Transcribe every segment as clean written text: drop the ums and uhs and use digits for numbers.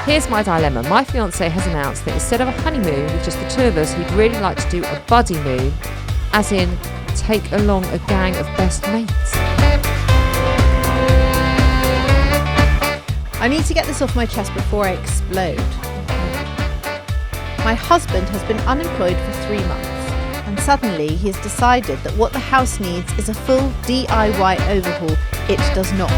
Here's my dilemma. My fiancé has announced that instead of a honeymoon with just the two of us, he'd really like to do a buddymoon, as in take along a gang of best mates. I need to get this off my chest before I explode. My husband has been unemployed for 3 months, and suddenly he has decided that what the house needs is a full DIY overhaul. It does not.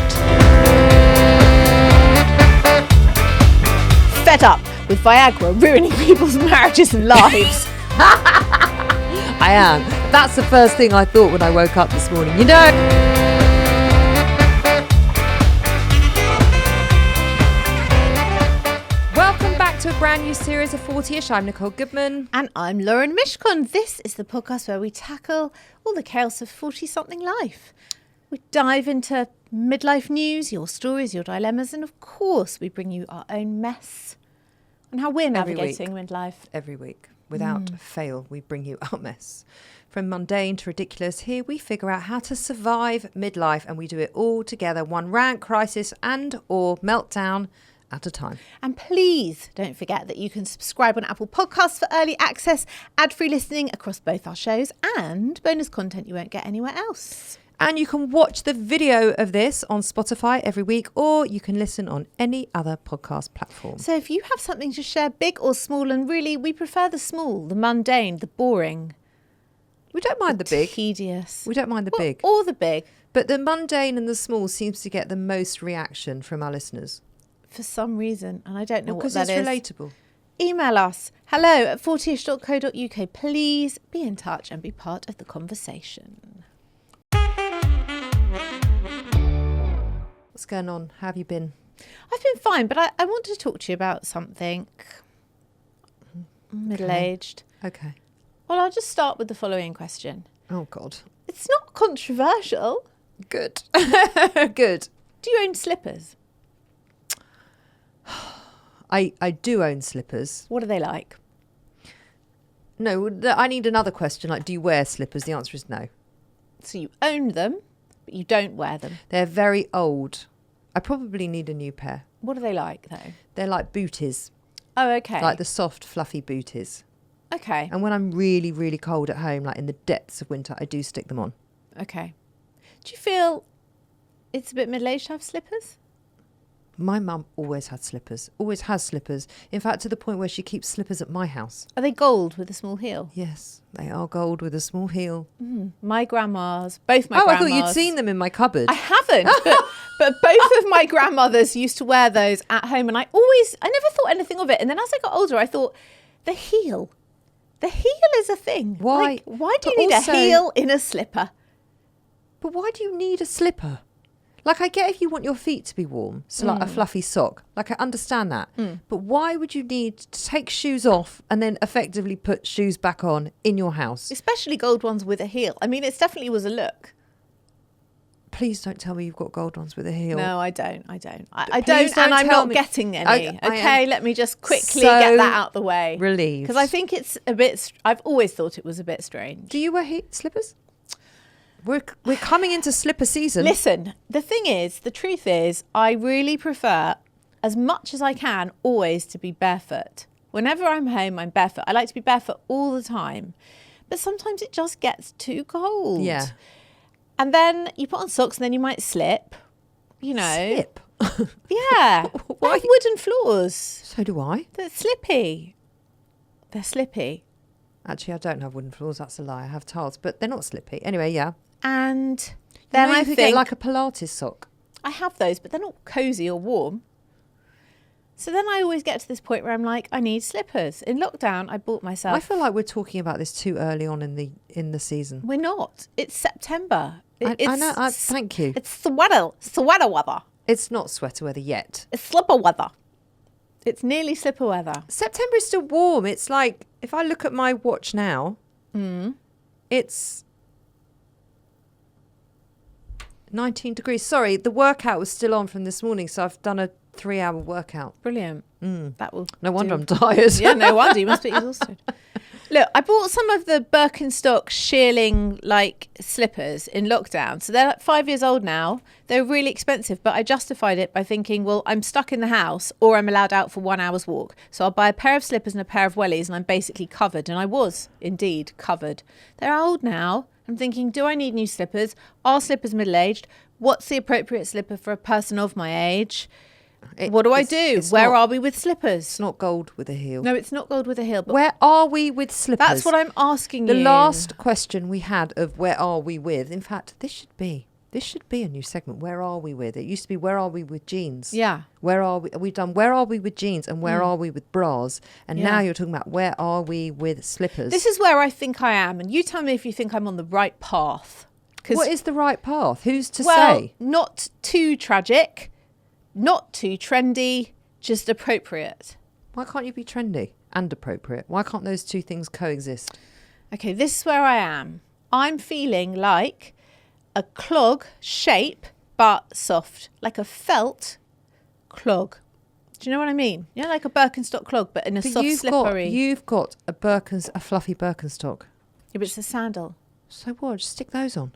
Fed up with Viagra ruining people's marriages and lives. I am. That's the first thing I thought when I woke up this morning. You know. Welcome back to a brand new series of 40ish. I'm Nicole Goodman. And I'm Lauren Mishkon. This is the podcast where we tackle all the chaos of 40-something life. We dive into midlife news, your stories, your dilemmas, and of course we bring you our own mess and how we're navigating midlife. Every week, without fail, we bring you our mess. From mundane to ridiculous, here we figure out how to survive midlife, and we do it all together, one rant, crisis and or meltdown at a time. And please don't forget that you can subscribe on Apple Podcasts for early access, ad-free listening across both our shows, and bonus content you won't get anywhere else. And you can watch the video of this on Spotify every week, or you can listen on any other podcast platform. So if you have something to share, big or small, and really we prefer the small, the mundane, the boring. We don't mind the big. Tedious. We don't mind the big. Or the big. But the mundane and the small seems to get the most reaction from our listeners. For some reason, and I don't know what that is. Because it's relatable. Email us, hello@40ish.co.uk. Please be in touch and be part of the conversation. What's going on? How have you been? I've been fine, but I want to talk to you about something. Middle-aged. Okay. Well, I'll just start with the following question. Oh, God. It's not controversial. Good. Good. Do you own slippers? I do own slippers. What are they like? No, I need another question. Like, do you wear slippers? The answer is no. So you own them, but you don't wear them. They're very old. I probably need a new pair. What are they like, though? They're like booties. Oh, okay. Like the soft, fluffy booties. Okay. And when I'm really, really cold at home, like in the depths of winter, I do stick them on. Okay. Do you feel it's a bit middle-aged to have slippers? My mum always had slippers, always has slippers. In fact, to the point where she keeps slippers at my house. Are they gold with a small heel? Yes, they are gold with a small heel. My grandmas, both my grandmas. grandmas. I thought you'd seen them in my cupboard. I haven't, but both of my grandmothers used to wear those at home, and I never thought anything of it. And then as I got older, I thought, the heel is a thing. Why? Like, why do you need a heel in a slipper? But why do you need a slipper? Like, I get if you want your feet to be warm, so like a fluffy sock. Like, I understand that. But why would you need to take shoes off and then effectively put shoes back on in your house? Especially gold ones with a heel. I mean, it definitely was a look. Please don't tell me you've got gold ones with a heel. No, I don't. I Please don't, and I'm tell not me. getting any. Okay, let me just quickly so get that out the way. Relieved. Because I think it's a bit, I've always thought it was a bit strange. Do you wear slippers? We're coming into slipper season. Listen, the truth is, I really prefer, as much as I can, always to be barefoot. Whenever I'm home, I'm barefoot. I like to be barefoot all the time. But sometimes it just gets too cold. Yeah. And then you put on socks and then you might slip, you know. Slip? Yeah. I have wooden floors. So do I. They're slippy. Actually, I don't have wooden floors. That's a lie. I have tiles, but they're not slippy. Anyway, yeah. And then I could think get like a Pilates sock. I have those, but they're not cozy or warm. So then I always get to this point where I'm like, I need slippers. In lockdown, I bought myself. I feel like we're talking about this too early on in the season. We're not. It's September. I know. Thank you. It's sweater weather. It's not sweater weather yet. It's slipper weather. It's nearly slipper weather. September is still warm. It's like, if I look at my watch now, it's 19 degrees. Sorry, the workout was still on from this morning, so I've done a 3-hour workout. Brilliant. That will. No wonder I'm tired. Yeah, no wonder. You must be exhausted. Look, I bought some of the Birkenstock shearling slippers in lockdown. So they're like 5 years old now. They're really expensive, but I justified it by thinking, well, I'm stuck in the house or I'm allowed out for 1 hour's walk. So I'll buy a pair of slippers and a pair of wellies and I'm basically covered. And I was indeed covered. They're old now. I'm thinking, do I need new slippers? Are slippers middle-aged? What's the appropriate slipper for a person of my age? What do I do? Where are we with slippers? It's not gold with a heel. No, it's not gold with a heel. But where are we with slippers? That's what I'm asking you. The last question we had of where are we with, in fact, this should be a new segment. Where are we with? It used to be where are we with jeans? Yeah. Where are we? We've done where are we with jeans and where are we with bras? And now you're talking about where are we with slippers? This is where I think I am. And you tell me if you think I'm on the right path. What is the right path? Who's to well, say? Not too tragic. Not too trendy, just appropriate. Why can't you be trendy and appropriate? Why can't those two things coexist? Okay, this is where I am. I'm feeling like a clog shape, but soft. Like a felt clog. Do you know what I mean? You know, like a Birkenstock clog, but in a soft, slippery... You've got a fluffy Birkenstock. Yeah, but it's a sandal. So what? Just stick those on.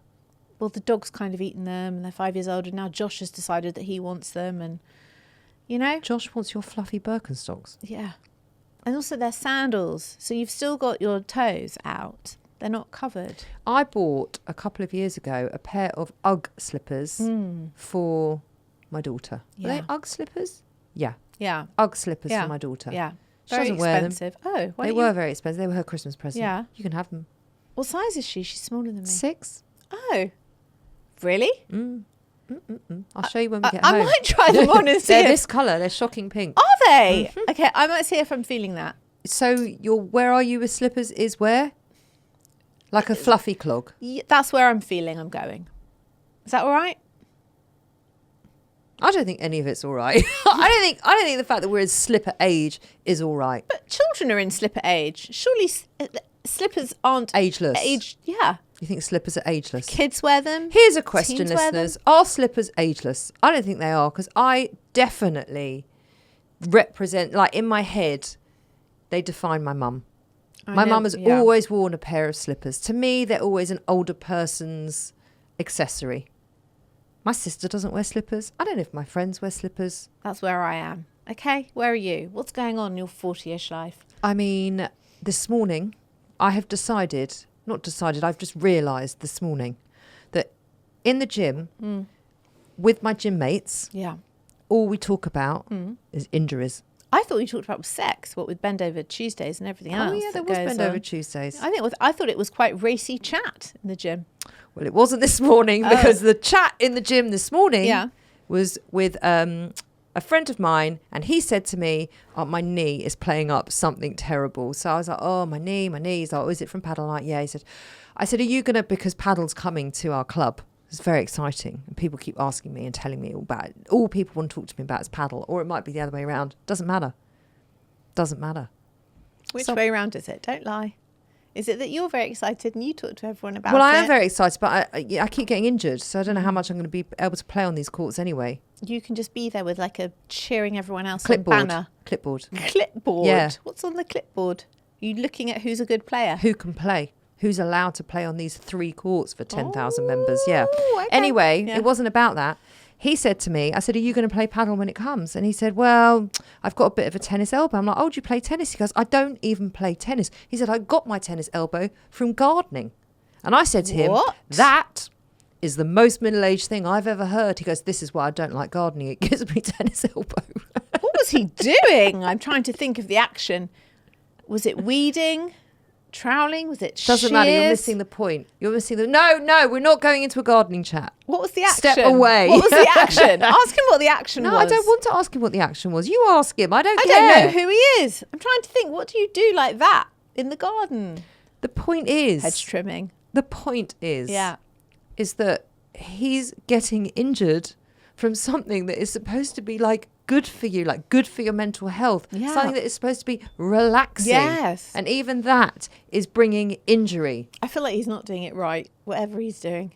Well, the dog's kind of eaten them and they're 5 years old and now Josh has decided that he wants them and, you know. Josh wants your fluffy Birkenstocks. Yeah. And also they're sandals. So you've still got your toes out. They're not covered. I bought a couple of years ago a pair of UGG slippers for my daughter. Yeah. Are they UGG slippers? Yeah. Yeah. UGG slippers for my daughter. Yeah. She very doesn't expensive. wear them. Oh, why they were very expensive. They were her Christmas present. Yeah. You can have them. What size is she? She's smaller than me. 6. Oh. Really? I'll show you when we get home. I might try them on and see. They're this colour. They're shocking pink. Are they? Okay, I might see if I'm feeling that. So where are you with slippers is where? Like a fluffy clog. Yeah, that's where I'm feeling I'm going. Is that all right? I don't think any of it's all right. I don't think the fact that we're in slipper age is all right. But children are in slipper age. Surely slippers aren't ageless. Yeah. You think slippers are ageless? Kids wear them. Here's a question, Teens wear listeners. Are slippers ageless? I don't think they are, because I definitely represent, like in my head, they define my mum. My mum has always worn a pair of slippers. To me, they're always an older person's accessory. My sister doesn't wear slippers. I don't know if my friends wear slippers. That's where I am. Okay, where are you? What's going on in your 40-ish life? I mean, this morning, I've just realised this morning that in the gym, with my gym mates, all we talk about is injuries. I thought you talked about sex, what with Bend Over Tuesdays and everything else. Oh yeah, there was Bend Over Tuesdays. I thought it was quite racy chat in the gym. Well, it wasn't this morning because the chat in the gym this morning was with a friend of mine, and he said to me, oh, my knee is playing up something terrible. So I was like, oh, my knee. He's like, oh, is it from paddle? I'm like, yeah. I said, are you going to, because paddle's coming to our club. It's very exciting. And people keep asking me and telling me all about it. All people want to talk to me about is paddle, or it might be the other way around. Doesn't matter. Which way around is it? Don't lie. Is it that you're very excited and you talk to everyone about it? Well, I am very excited, but I keep getting injured, so I don't know how much I'm going to be able to play on these courts anyway. You can just be there with like a cheering everyone else clipboard. banner. Clipboard. Yeah. What's on the clipboard? Are you looking at who's a good player? Who can play? Who's allowed to play on these 3 courts for 10,000 members? Yeah. Okay. Anyway, it wasn't about that. He said to me, I said, are you going to play paddle when it comes? And he said, well, I've got a bit of a tennis elbow. I'm like, oh, do you play tennis? He goes, I don't even play tennis. He said, I got my tennis elbow from gardening. And I said to him, that is the most middle-aged thing I've ever heard. He goes, this is why I don't like gardening. It gives me tennis elbow. What was he doing? I'm trying to think of the action. Was it weeding? Troweling? Was it shears? Doesn't matter. You're missing the point. No, we're not going into a gardening chat. What was the action? Step away. What was the action? Ask him what the action was. No, I don't want to ask him what the action was. You ask him. I don't care. I don't know who he is. I'm trying to think. What do you do like that in the garden? The point is... hedge trimming. The point is... is that he's getting injured from something that is supposed to be like good for you, like good for your mental health, something that is supposed to be relaxing. Yes. And even that is bringing injury. I feel like he's not doing it right, whatever he's doing.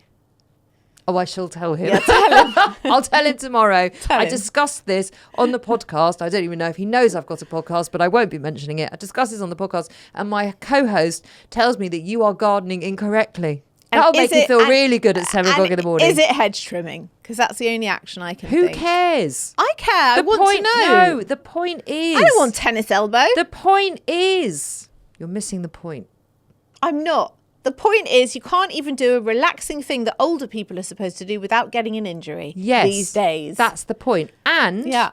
Oh, I shall tell him. Yeah, tell him. I'll tell him tomorrow. Tell I him. discussed this on the podcast. I don't even know if he knows I've got a podcast, but I won't be mentioning it. I discussed this on the podcast, and my co-host tells me that you are gardening incorrectly. And That'll make is you it- feel and- really good at 7 o'clock in the morning. Is it hedge trimming? Because that's the only action I can Who think. cares? I care. I want point, to know. No, the point is... I don't want tennis elbow. The point is... You're missing the point. I'm not. The point is you can't even do a relaxing thing that older people are supposed to do without getting an injury these days. That's the point. And yeah.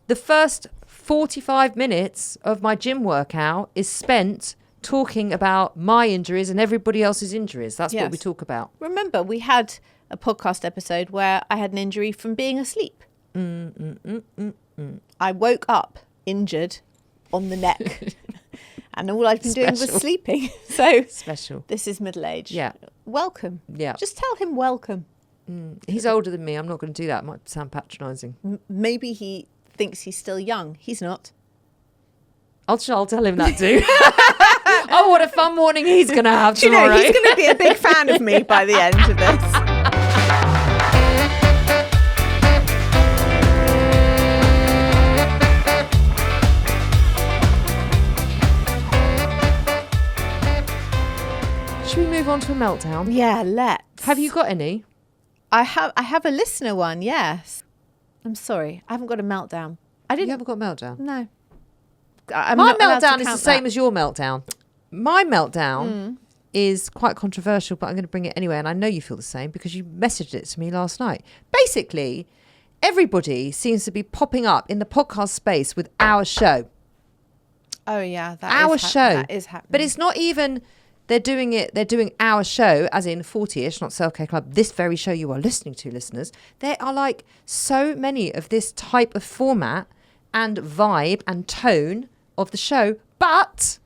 the first 45 minutes of my gym workout is spent talking about my injuries and everybody else's injuries. That's what Yes. we talk about. Remember, we had a podcast episode where I had an injury from being asleep. I woke up injured on the neck. And all I've been doing was Special. sleeping. So Special. this is middle age. Yeah. Welcome. Yeah. Just tell him welcome. He's older than me. I'm not going to do that. It might sound patronising. Maybe he thinks he's still young. He's not. I'll tell him that too. Oh, what a fun morning he's going to have Do you tomorrow. know, he's going to be a big fan of me by the end of this. Should we move on to a meltdown? Yeah, let's. Have you got any? I have a listener one, yes. I'm sorry. I haven't got a meltdown. I You didn't. haven't got a meltdown? No. I'm My not allowed to meltdown is the count same that. as your meltdown. My meltdown is quite controversial, but I'm going to bring it anyway. And I know you feel the same because you messaged it to me last night. Basically, everybody seems to be popping up in the podcast space with our show. Oh, yeah. Our show. That is happening. But it's not even... They're doing our show, as in 40-ish, not Self Care Club, this very show you are listening to, listeners. There are like so many of this type of format and vibe and tone of the show, but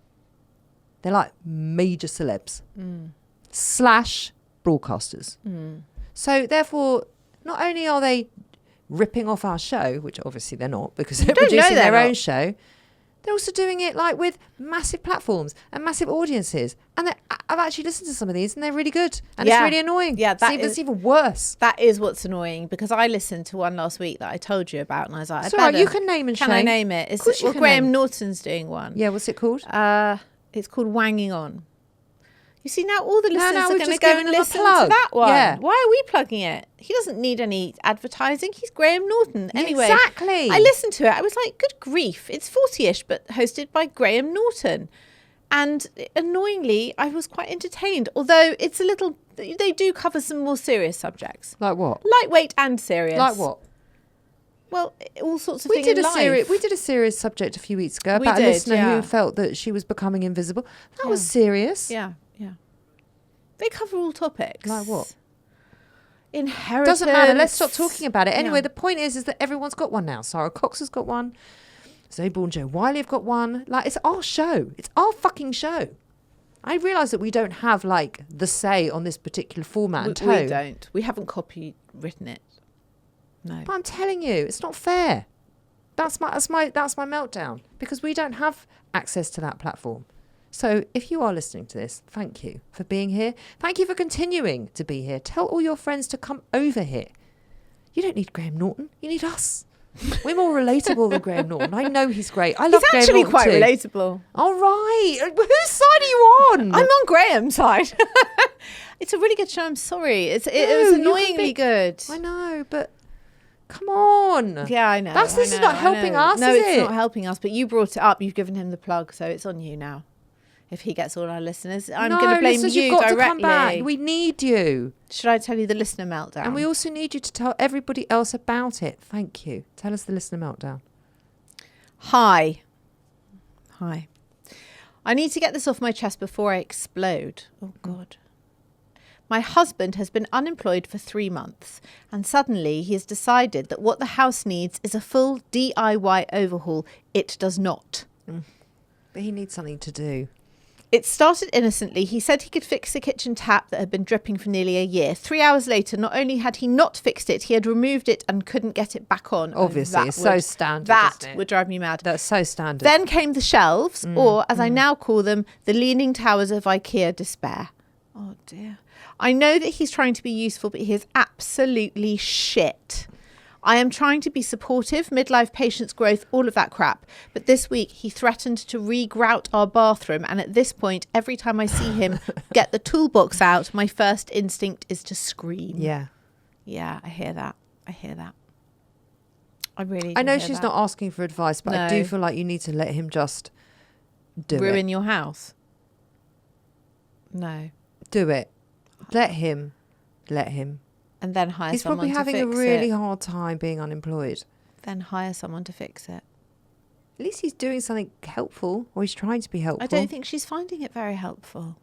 they're like major celebs / broadcasters. So therefore, not only are they ripping off our show, which obviously they're not because they're don't know producing they're their own not. show, they're also doing it like with massive platforms and massive audiences. And I've actually listened to some of these and they're really good. And Yeah. it's really annoying. Yeah, It's even worse. That is what's annoying because I listened to one last week that I told you about and I was like, It's all right, you can name and Can I shame. name it? It's, Of course you well, can Graham name. Norton's doing one. Yeah, what's it called? It's called Wanging On. You see, now all the listeners no, are we've going to just go given and him a listen to plug. that one. Yeah. Why are we plugging it? He doesn't need any advertising. He's Graham Norton. Anyway, Exactly. I listened to it. I was like, good grief. It's 40-ish, but hosted by Graham Norton. And annoyingly, I was quite entertained. Although it's a little, they do cover some more serious subjects. Like what? Lightweight and serious. Like what? Well, all sorts of We things did in a life. serious. We did a serious subject a few weeks ago We about a did, listener yeah. who felt that she was becoming invisible. That was Yeah. serious. Yeah, yeah. They cover all topics. Like what? Inheritance. Doesn't matter. Let's stop talking about it. Anyway, Yeah. the point is that everyone's got one now. Sarah Cox has got one. Zoe Bourne, Joe Wiley have got one. Like, it's our show. It's our fucking show. I realise that we don't have like the say on this particular format and tone. We don't. We haven't copywritten it. No. But I'm telling you, it's not fair. That's my meltdown because we don't have access to that platform. So if you are listening to this, thank you for being here. Thank you for continuing to be here. Tell all your friends to come over here. You don't need Graham Norton. You need us. We're more relatable than Graham Norton. I know he's great. I love He's Graham actually Norton quite too. relatable. All right. Whose side are you on? I'm on Graham's side. It's a really good show. I'm sorry. It was No, you're annoyingly big- good. I know, but come on. Yeah, I know. This is not helping us, No, is it's it? not helping us. But you brought it up. You've given him the plug, so it's on you now. If he gets all our listeners, I'm going to blame listeners, you you've got directly. to come back. We need you. Should I tell you the listener meltdown? And we also need you to tell everybody else about it. Thank you. Tell us the listener meltdown. Hi. I need to get this off my chest before I explode. Oh, God. My husband has been unemployed for 3 months, and suddenly he has decided that what the house needs is a full DIY overhaul. It does not. But he needs something to do. It started innocently. He said he could fix the kitchen tap that had been dripping for nearly a year. 3 hours later, not only had he not fixed it, he had removed it and couldn't get it back on. Oh, Obviously, that it's so would- standard, That isn't it? would drive me mad. That's so standard. Then came the shelves, or as I now call them, the leaning towers of IKEA despair. Oh dear. I know that he's trying to be useful, but he is absolutely shit. I am trying to be supportive, midlife, patience, growth, all of that crap. But this week he threatened to re-grout our bathroom. And at this point, every time I see him get the toolbox out, my first instinct is to scream. Yeah. Yeah, I hear that. I really do. I know hear she's that. not asking for advice, but I do No. feel like you need to let him just do Ruin it. your house. No. Do it. Let him. And then hire He's someone probably to having a fix really it. hard time being unemployed. Then hire someone to fix it. At least he's doing something helpful, or he's trying to be helpful. I don't think she's finding it very helpful.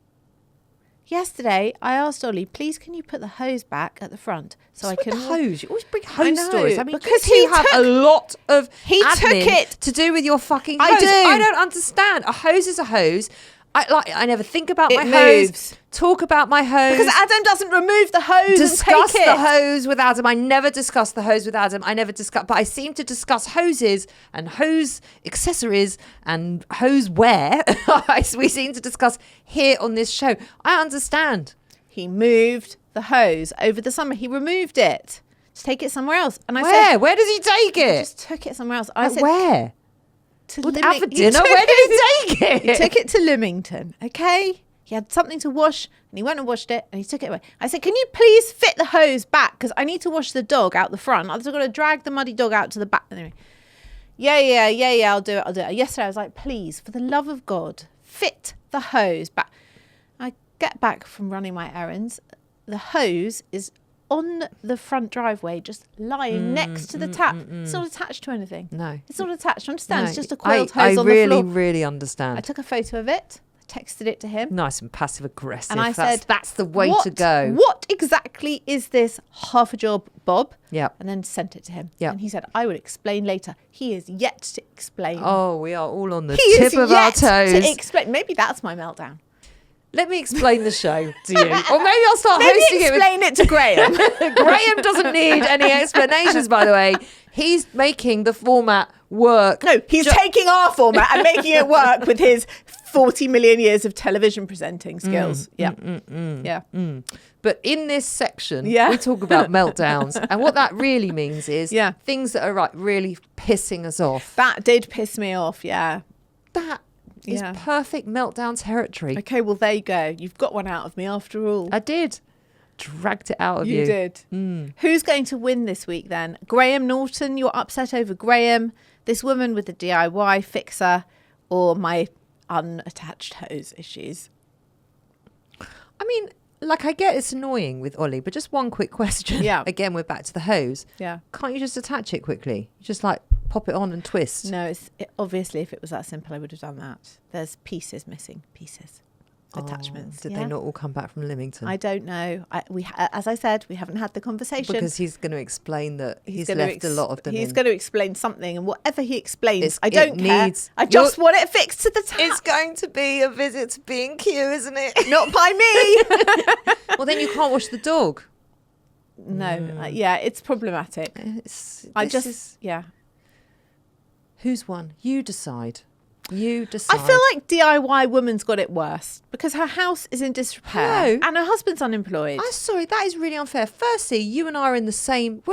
Yesterday, I asked Ollie, please can you put the hose back at the front so I What's can... with the hose? You always bring I hose know, stories. I mean, because you he have took- a lot of he took admin it. to do with your fucking I hose. do. I don't understand. A hose is a hose. I never think about It my moves. hose. Talk about my hose. Because Adam doesn't remove the hose Discuss and take the it. hose with Adam. I never discuss the hose with Adam. But I seem to discuss hoses and hose accessories and hose wear. We seem to discuss here on this show. I understand. He moved the hose over the summer. He removed it to take it somewhere else. And I Where? said, Where does he take he it? just took it somewhere else. I said, Where? to Out for Lymington. dinner? Where did he take it? He took it to Lymington, okay? He had something to wash and he went and washed it and he took it away. I said, can you please fit the hose back? Because I need to wash the dog out the front. I've got to drag the muddy dog out to the back. Anyway, yeah, I'll do it. Yesterday I was like, please, for the love of God, fit the hose back. I get back from running my errands. The hose is on the front driveway, just lying next to the tap. It's not attached to anything. No. It's not attached. Understand? No. It's just a coiled hose I on the really, floor. really understand. I took a photo of it, texted it to him. Nice and passive aggressive. And I said, that's the way what, to go. What exactly is this half a job, Bob? Yep. And then sent it to him. Yep. And he said, I would explain later. He is yet to explain. Oh, we are all on the he tip is of our yet toes. to explain. Maybe that's my meltdown. Let me explain the show to you. Or maybe I'll start Maybe hosting explain it to Graham. Graham doesn't need any explanations, by the way. He's making the format work. No, he's taking our format and making it work with his 40 million years of television presenting skills. Yeah. But in this section, Yeah. we talk about meltdowns. And what that really means is Yeah. things that are really pissing us off. That did piss me off, yeah. That is Yeah. perfect meltdown territory. Okay, well, there you go. You've got one out of me after all. I did. Dragged it out of you. You did. Who's going to win this week then? Graham Norton, you're upset over Graham, this woman with the DIY fixer, or my unattached hose issues? I mean, I get it's annoying with Ollie, but just one quick question. Yeah. Again, we're back to the hose. Yeah. Can't you just attach it quickly? You just pop it on and twist. No, obviously, if it was that simple, I would have done that. There's pieces missing, attachments. Did yeah? they not all come back from Lymington? I don't know. As I said, we haven't had the conversation. Because he's going to explain that he's gonna left a lot of them He's in. going to explain something, and whatever he explains, I It don't care. needs- I just want it fixed to the tap. It's going to be a visit to B&Q, isn't it? Not by me. Well, then you can't wash the dog. No, yeah, it's problematic. Yeah. Who's won? You decide. You decide. I feel like DIY woman's got it worse because her house is in disrepair Hello? and her husband's unemployed. I'm sorry, that is really unfair. Firstly, you and I are we're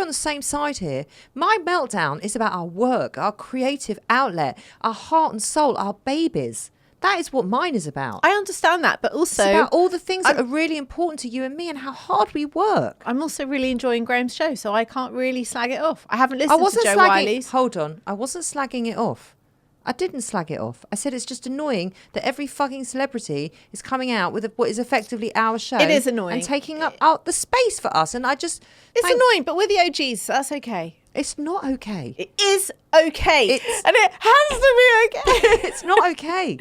on the same side here. My meltdown is about our work, our creative outlet, our heart and soul, our babies. That is what mine is about. I understand that, but also It's about all the things that are really important to you and me and how hard we work. I'm also really enjoying Graham's show, so I can't really slag it off. I haven't listened to Joe Wiley's. Hold on. I wasn't slagging it off. I didn't slag it off. I said it's just annoying that every fucking celebrity is coming out with what is effectively our show. It is annoying. And taking up out the space for us. And I just... It's annoying, but we're the OGs, so that's okay. It's not okay. It is okay. And it has to be okay. It's not okay.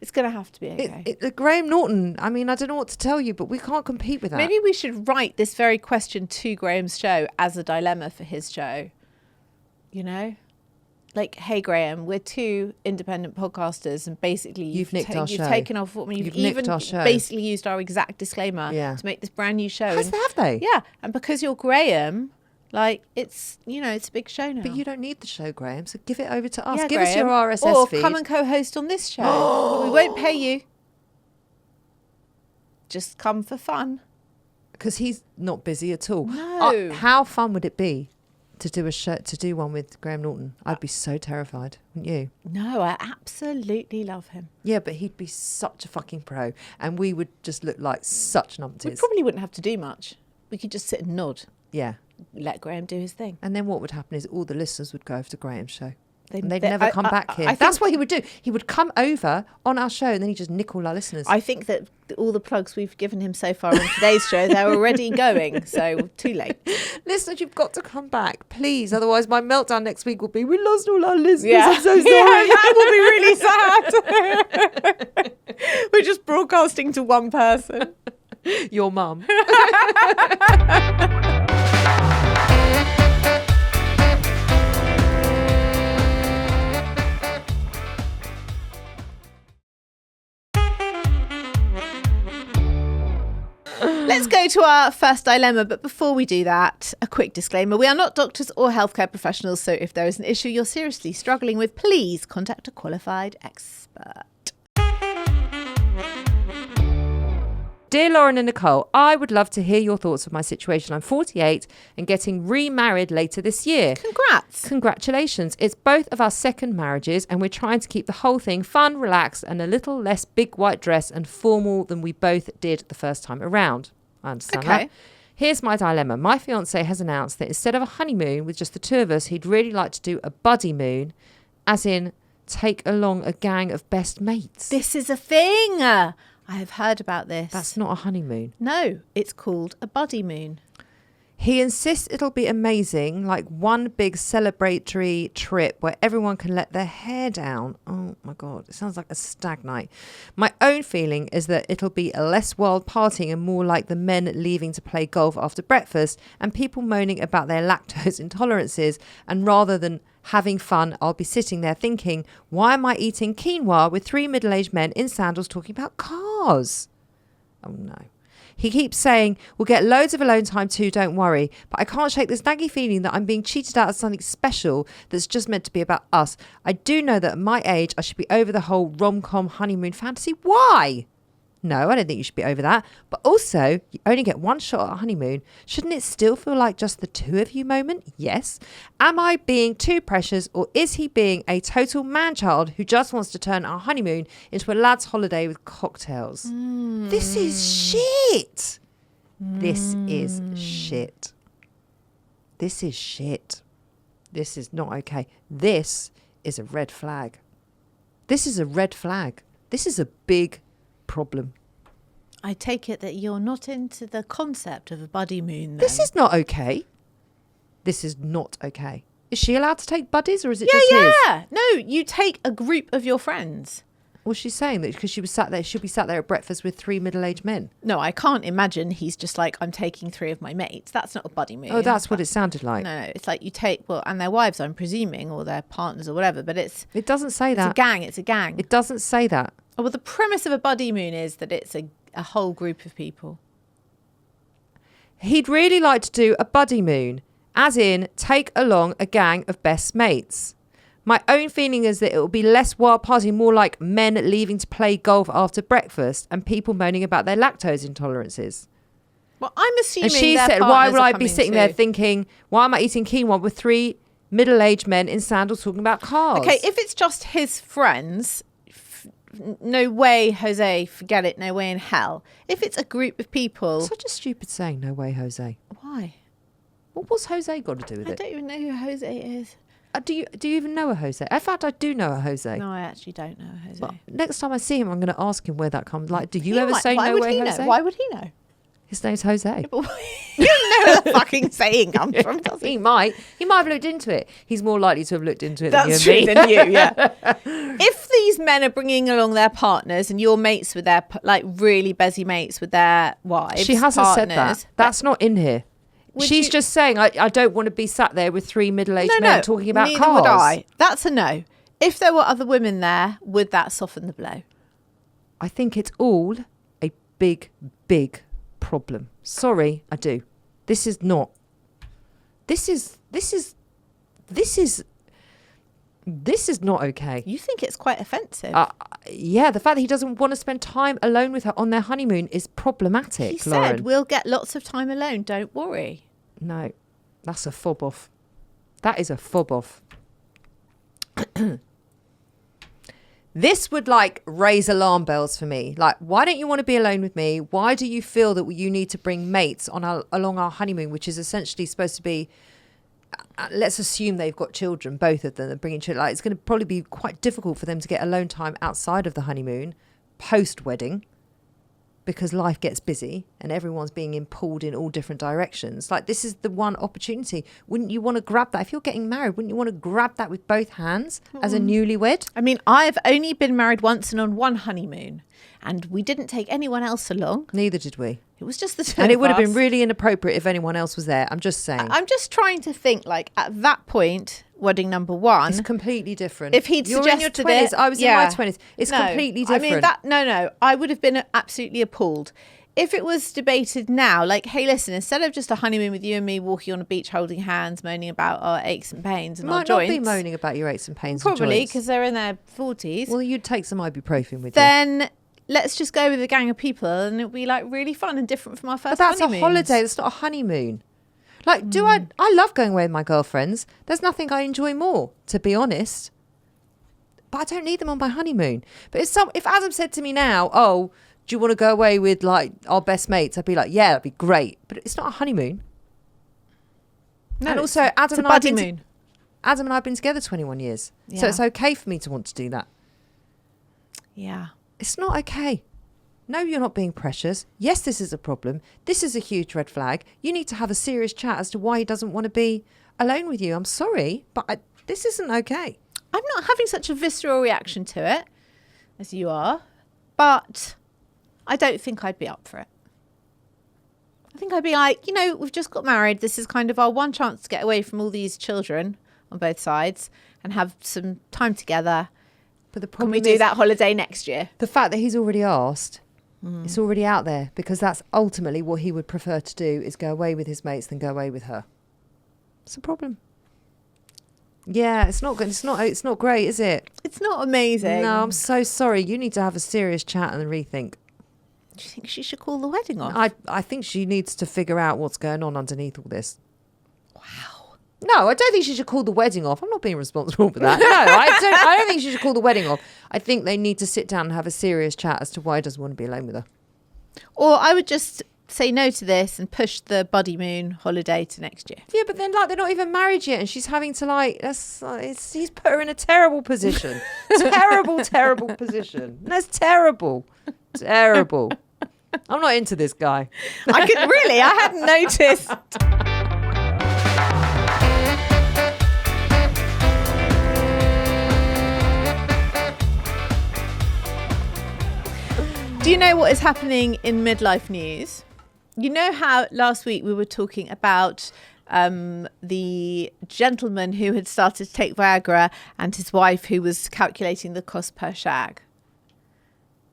It's going to have to be okay. Graham Norton, I mean, I don't know what to tell you, but we can't compete with that. Maybe we should write this very question to Graham's show as a dilemma for his show. You know? Like, hey, Graham, we're two independent podcasters and basically you've nicked our show. You've taken off what you've even nicked our show. basically used our exact disclaimer Yeah. to make this brand new show. Have they? Yeah. And because you're Graham, it's, it's a big show now. But you don't need the show, Graham, so give it over to us. Yeah, Give us your Graham. RSS or feed. come and co-host on this show. But we won't pay you. Just come for fun. Because he's not busy at all. No. How fun would it be to do one with Graham Norton? I'd be so terrified, wouldn't you? No, I absolutely love him. Yeah, but he'd be such a fucking pro, and we would just look like such We numpties. probably wouldn't have to do much. We could just sit and nod, Yeah. let Graham do his thing. And then what would happen is all the listeners would go over to Graham's show. And they'd they- never I- come I- back I here. think- That's what he would do. He would come over on our show and then he'd just nick all our listeners. I think that all the plugs we've given him so far on today's show, they're already going, so too late. Listeners, you've got to come back, please. Otherwise, my meltdown next week will be, we lost all our listeners. Yeah. I'm so sorry. Yeah, that will be really sad. We're just broadcasting to one person. Your mum. Let's go to our first dilemma, but before we do that, a quick disclaimer. We are not doctors or healthcare professionals, so if there is an issue you're seriously struggling with, please contact a qualified expert. Dear Lauren and Nicole, I would love to hear your thoughts of my situation. I'm 48 and getting remarried later this year. Congrats. Congratulations. It's both of our second marriages and we're trying to keep the whole thing fun, relaxed and a little less big white dress and formal than we both did the first time around. I understand that. Here's my dilemma. My fiance has announced that instead of a honeymoon with just the two of us, he'd really like to do a Buddymoon, as in take along a gang of best mates. This is a thing. I have heard about this. That's not a honeymoon. No, it's called a Buddymoon. He insists it'll be amazing, like one big celebratory trip where everyone can let their hair down. Oh my God, it sounds like a stag night. My own feeling is that it'll be a less wild partying and more like the men leaving to play golf after breakfast and people moaning about their lactose intolerances. And rather than having fun, I'll be sitting there thinking, why am I eating quinoa with three middle-aged men in sandals talking about cars? Oh no. He keeps saying, we'll get loads of alone time too, don't worry. But I can't shake this naggy feeling that I'm being cheated out of something special that's just meant to be about us. I do know that at my age, I should be over the whole rom-com honeymoon fantasy. Why? No, I don't think you should be over that. But also, you only get one shot at a honeymoon. Shouldn't it still feel like just the two of you moment? Yes. Am I being too precious or is he being a total man-child who just wants to turn our honeymoon into a lad's holiday with cocktails? This is shit. This is shit. This is shit. This is not okay. This is a red flag. This is a red flag. This is a big problem. I take it that you're not into the concept of a Buddymoon then. This is not okay. This is not okay. Is she allowed to take buddies or is it just his? Yeah. No, you take a group of your friends. Well, she's saying that because she was sat there, she'll be sat there at breakfast with three middle-aged men. No, I can't imagine he's just like, I'm taking three of my mates. That's not a Buddymoon. Oh, that's what it sounded like. No, it's like you take, well, and their wives, I'm presuming, or their partners or whatever, but it's It doesn't say a that. gang. It's a gang. It doesn't say that. Oh, well, the premise of a Buddymoon is that it's a whole group of people. He'd really like to do a Buddymoon, as in take along a gang of best mates. My own feeling is that it will be less wild party, more like men leaving to play golf after breakfast and people moaning about their lactose intolerances. Well, I'm assuming And she their said, why partners would are I be coming sitting too. there thinking, why am I eating quinoa with three middle-aged men in sandals talking about cars? Okay, if it's just his friends, no way, Jose, forget it, no way in hell. If it's a group of people... Such a stupid saying, no way, Jose. Why? Well, what's Jose got to do with I it? don't even know who Jose is. Do you even know a Jose? In fact, I do know a Jose. No, I actually don't know Jose. Well, next time I see him, I'm going to ask him where that comes. Like, do you He ever might- say why no would way, he Jose? know? Why would he know? His name's Jose. You know where the fucking saying comes from, does He he? might have looked into it. He's more likely to have looked into it That's than you true and me. than you, yeah. If these men are bringing along their partners and you're mates with their, like, really busy mates with their wives, She hasn't said that. partners, That's not in here. Would She's you- just saying, I don't want to be sat there with three middle-aged men talking about neither cars. would I. That's a no. If there were other women there, would that soften the blow? I think it's all a big, big problem. Sorry, I do. This is not. This is. This is not okay. You think it's quite offensive. Yeah, the fact that he doesn't want to spend time alone with her on their honeymoon is problematic, he Lauren. said, we'll get lots of time alone, don't worry. No, that's a fob off. That is a fob off. This would like raise alarm bells for me. Like, why don't you want to be alone with me? Why do you feel that you need to bring mates along our honeymoon, which is essentially supposed to be, let's assume they've got children, both of them are bringing children. Like, it's going to probably be quite difficult for them to get alone time outside of the honeymoon, post-wedding, because life gets busy and everyone's being pulled in all different directions. Like, this is the one opportunity. Wouldn't you want to grab that? If you're getting married, wouldn't you want to grab that with both hands as a newlywed? I mean, I've only been married once and on one honeymoon, and we didn't take anyone else along. Neither did we. It was just the two And it of would have us. been really inappropriate if anyone else was there. I'm just saying. I'm just trying to think, like, at that point, wedding number one. It's completely different. If he'd You're in your suggested 20s, it, I was in my 20s. It's No, completely different. I mean, I would have been absolutely appalled. If it was debated now, like, hey, listen, instead of just a honeymoon with you and me walking on a beach holding hands, moaning about our aches and pains and our Might joints. not be moaning about your aches and pains. Probably, and joints. because they're in their 40s. Well, you'd take some ibuprofen with you. Then let's just go with a gang of people and it'll be, like, really fun and different from our first But that's honeymoons. a holiday. That's not a honeymoon. Like, I love going away with my girlfriends. There's nothing I enjoy more, to be honest. But I don't need them on my honeymoon. But if Adam said to me now, oh, do you want to go away with like our best mates? I'd be like, yeah, that'd be great. But it's not a honeymoon. No, and also it's a Buddymoon. Adam and I have been together 21 years. So Yeah. it's okay for me to want to do that. Yeah. It's not okay. No, you're not being precious. Yes, this is a problem. This is a huge red flag. You need to have a serious chat as to why he doesn't want to be alone with you. I'm sorry, but this isn't okay. I'm not having such a visceral reaction to it as you are, but I don't think I'd be up for it. I think I'd be like, we've just got married. This is kind of our one chance to get away from all these children on both sides and have some time together. But the Can problem we do that holiday next year? The fact that he's already asked, it's already out there, because that's ultimately what he would prefer to do, is go away with his mates than go away with her. It's a problem. Yeah, it's not good. It's not great, is it? It's not amazing. No, I'm so sorry. You need to have a serious chat and rethink. Do you think she should call the wedding off? I think she needs to figure out what's going on underneath all this. Wow. No, I don't think she should call the wedding off. I'm not being responsible for that. No, I don't think she should call the wedding off. I think they need to sit down and have a serious chat as to why he doesn't want to be alone with her. Or I would just say no to this and push the Buddymoon holiday to next year. Yeah, but then they're not even married yet, and she's having to he's put her in a terrible position. terrible position. That's terrible. I'm not into this guy. I hadn't noticed. Do you know what is happening in midlife news? You know how last week we were talking about the gentleman who had started to take Viagra and his wife who was calculating the cost per shag?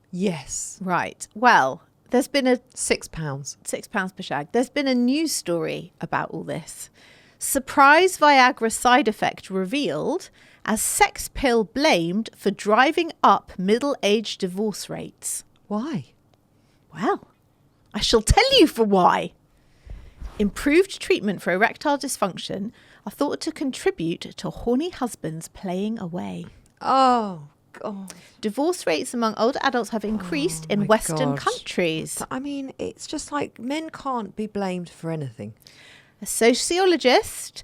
Yes. Right. Well, there's been a £6. £6 per shag. There's been a news story about all this. Surprise Viagra side effect revealed as sex pill blamed for driving up middle-aged divorce rates. Why? Well, I shall tell you for why. Improved treatment for erectile dysfunction are thought to contribute to horny husbands playing away. Oh, God. Divorce rates among older adults have increased in my Western God. countries. I mean, it's just like men can't be blamed for anything. A sociologist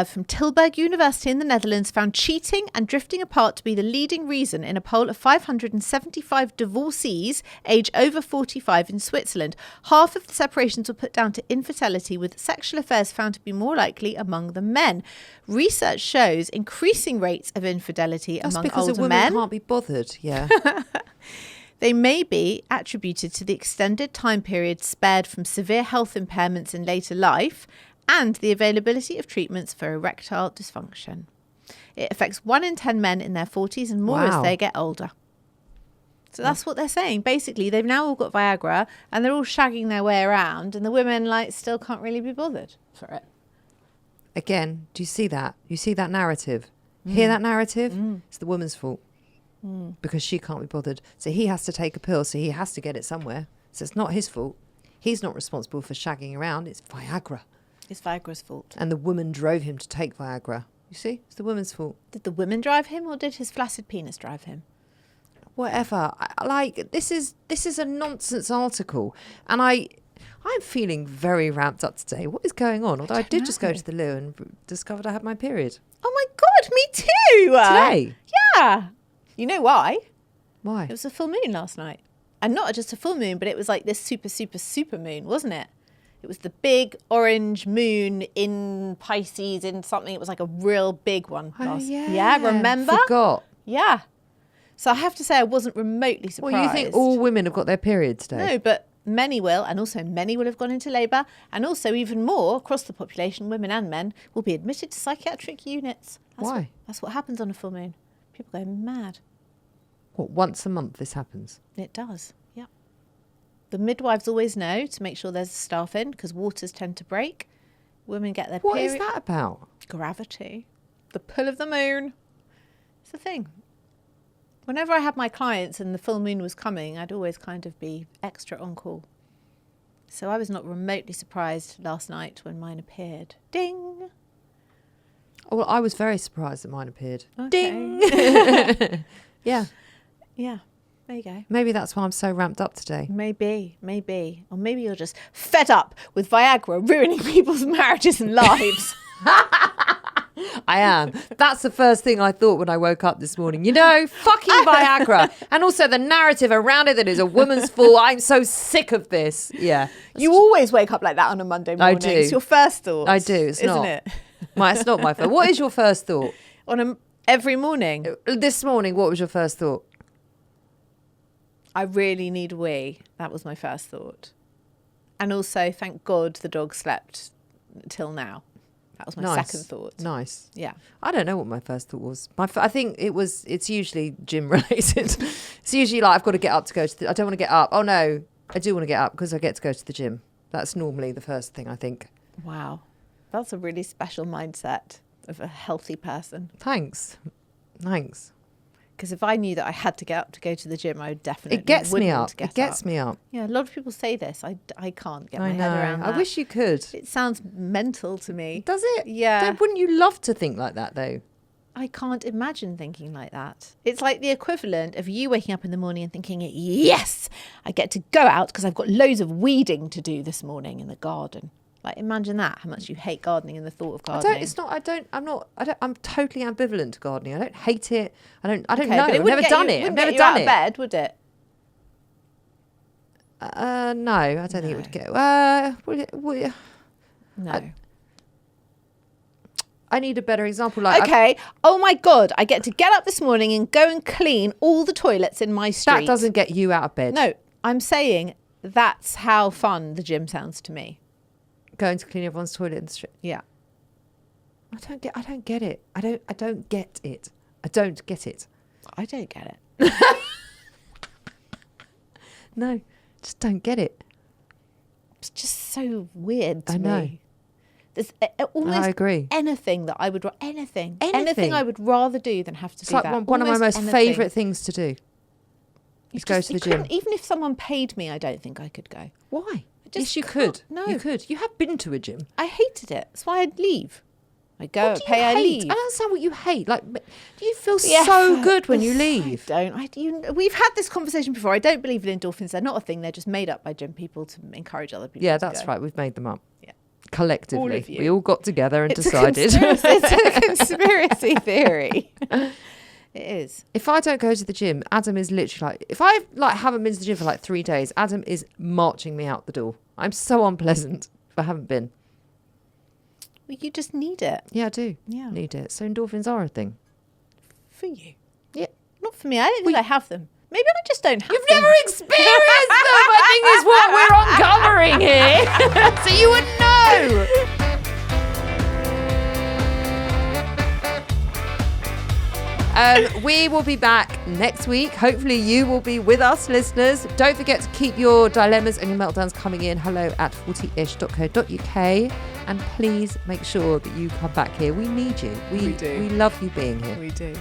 from Tilburg University in the Netherlands found cheating and drifting apart to be the leading reason in a poll of 575 divorcees aged over 45 in Switzerland. Half of the separations were put down to infidelity, with sexual affairs found to be more likely among the men. Research shows increasing rates of infidelity That's among because older a woman men. can't be bothered. Yeah. They may be attributed to the extended time period spared from severe health impairments in later life and the availability of treatments for erectile dysfunction. It affects 1 in 10 men in their 40s and more as they get older. So that's what they're saying. Basically, they've now all got Viagra and they're all shagging their way around, and the women still can't really be bothered for it. Again, do you see that? You see that narrative? Hear that narrative? It's the woman's fault because she can't be bothered. So he has to take a pill. So he has to get it somewhere. So it's not his fault. He's not responsible for shagging around. It's Viagra. It's Viagra's fault. And the woman drove him to take Viagra. You see? It's the woman's fault. Did the women drive him or did his flaccid penis drive him? Whatever. This is a nonsense article. And I'm feeling very ramped up today. What is going on? Although I did just go to the loo and discovered I had my period. Oh my God, me too. Today? Yeah. You know why? Why? It was a full moon last night. And not just a full moon, but it was like this super, super, super moon, wasn't it? It was the big orange moon in Pisces in something. It was like a real big one. Yeah, remember? Forgot. Yeah. So I have to say I wasn't remotely surprised. Well, you think all women have got their period today? No, but many will, and also many will have gone into labour, and also even more across the population, women and men, will be admitted to psychiatric units. Why? That's what happens on a full moon. People go mad. What, once a month this happens? It does, yeah. The midwives always know to make sure there's a staff in because waters tend to break. Women get their period. What is that about? Gravity. The pull of the moon. It's a thing. Whenever I had my clients and the full moon was coming, I'd always kind of be extra on call. So I was not remotely surprised last night when mine appeared. Ding! Oh, well, I was very surprised that mine appeared. Okay. Ding! Yeah. Yeah, there you go. Maybe that's why I'm so ramped up today. Maybe. Or maybe you're just fed up with Viagra ruining people's marriages and lives. I am. That's the first thing I thought when I woke up this morning. You know, fucking Viagra. And also the narrative around it that is a woman's fault. I'm so sick of this. Yeah. You always wake up like that on a Monday morning. I do. It's your first thought. I do. It's isn't not. it? It's not my fault. What is your first thought? Every morning. This morning, what was your first thought? I really need a wee. That was my first thought. And also, thank God the dog slept till now. That was my second thought. Nice. Yeah. I don't know what my first thought was. I think it's usually gym related. It's usually like, I've got to get up to go to the, I don't want to get up. Oh no, I do want to get up because I get to go to the gym. That's normally the first thing I think. Wow. That's a really special mindset of a healthy person. Thanks. Because if I knew that I had to get up to go to the gym, I would definitely It gets me up. Get It gets up. me up. Yeah, a lot of people say this. I can't get my I head know. around that. I wish you could. It sounds mental to me. Does it? Yeah. Wouldn't you love to think like that though? I can't imagine thinking like that. It's like the equivalent of you waking up in the morning and thinking, yes, I get to go out because I've got loads of weeding to do this morning in the garden. Like, imagine that, how much you hate gardening and the thought of gardening. I'm totally ambivalent to gardening. I don't hate it. I don't know. I've never done it. I've never done out it. Of bed, would it? No, I don't think it would get. No. I need a better example. Like, okay. Oh my God. I get to get up this morning and go and clean all the toilets in my street. That doesn't get you out of bed. No, I'm saying that's how fun the gym sounds to me. Going to clean everyone's toilet in the street. Yeah. I don't get it. I don't get it. I don't get it. I don't get it. No, just don't get it. It's just so weird to I know. me. There's almost I agree. anything that I would anything I would rather do than have to It's do like that. one of my Almost most anything. favourite things to do. Is go to the gym. couldn't- Even if someone paid me, I don't think I could go. Why? just Yes, you can't. could. No. You could. You have been to a gym. I hated it. That's why I'd leave. I go, What do pay, you I hate? leave. I don't understand what you hate. Like, do you feel Yeah. so good when you leave? I don't. We've had this conversation before. I don't believe in endorphins. They're not a thing. They're just made up by gym people to encourage other people. Yeah, to that's go. right. We've made them up. Yeah. Collectively. All of you. We all got together and It's decided. it's a conspiracy theory. It is. If I don't go to the gym, Adam is literally like, if I haven't been to the gym for 3 days, Adam is marching me out the door. I'm so unpleasant if I haven't been. Well, you just need it. Yeah, I do. Yeah. Need it. So endorphins are a thing. For you. Yeah. Not for me. I don't think I have them. Maybe I just don't have You've them. never experienced them, I think is what we're uncovering here. So you would know. We will be back next week. Hopefully you will be with us, listeners. Don't forget to keep your dilemmas and your meltdowns coming in. hello@40ish.co.uk. And please make sure that you come back here. We need you. We do. We love you being here. We do.